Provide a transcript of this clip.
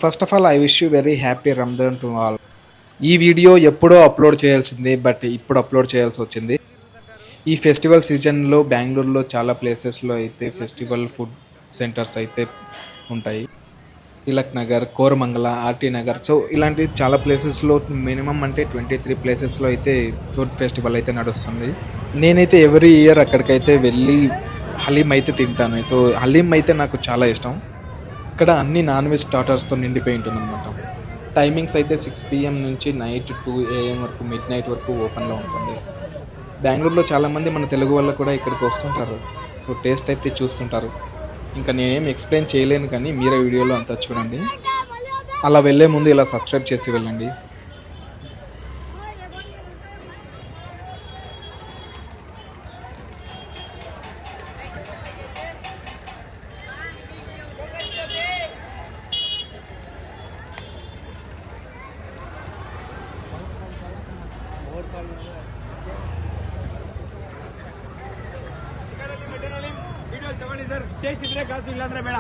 First of all I wish you very happy Ramzan to all. ఈ video ఎప్పుడో upload చేయాల్సింది, but ఇప్పుడు upload చేయాల్సి వచ్చింది. ఈ ఫెస్టివల్ సీజన్లో బెంగళూరులో చాలా ప్లేసెస్లో అయితే ఫెస్టివల్ ఫుడ్ సెంటర్స్ అయితే ఉంటాయి. తిలక్ నగర్, కోరమంగళ, ఆర్టీ నగర్, సో ఇలాంటి చాలా ప్లేసెస్లో మినిమం అంటే 23 ప్లేసెస్లో అయితే ఫుడ్ ఫెస్టివల్ అయితే నడుస్తుంది. నేనైతే ఎవ్రీ ఇయర్ అక్కడికైతే వెళ్ళి హలీం అయితే తింటాను. సో హలీం అయితే నాకు చాలా ఇష్టం. ఇక్కడ అన్ని నాన్ వెజ్ స్టార్టర్స్తో నిండిపోయి ఉంటుందన్నమాట. టైమింగ్స్ అయితే 6 PM నుంచి నైట్ 2 AM వరకు, మిడ్ నైట్ వరకు ఓపెన్లో ఉంటుంది. బెంగళూరులో చాలామంది మన తెలుగు వాళ్ళు కూడా ఇక్కడికి వస్తుంటారు. సో టేస్ట్ అయితే చూస్తుంటారు. ఇంకా నేనేం ఎక్స్ప్లెయిన్ చేయలేను, కానీ మీరే వీడియోలో అంతా చూడండి. అలా వెళ్ళే ముందు ఇలా సబ్స్క్రైబ్ చేసి వెళ్ళండి. ಟೇಸ್ಟ್ ಇದ್ರೆ ಕಾಸು ಇಲ್ಲಾಂದ್ರೆ ಬೇಡ.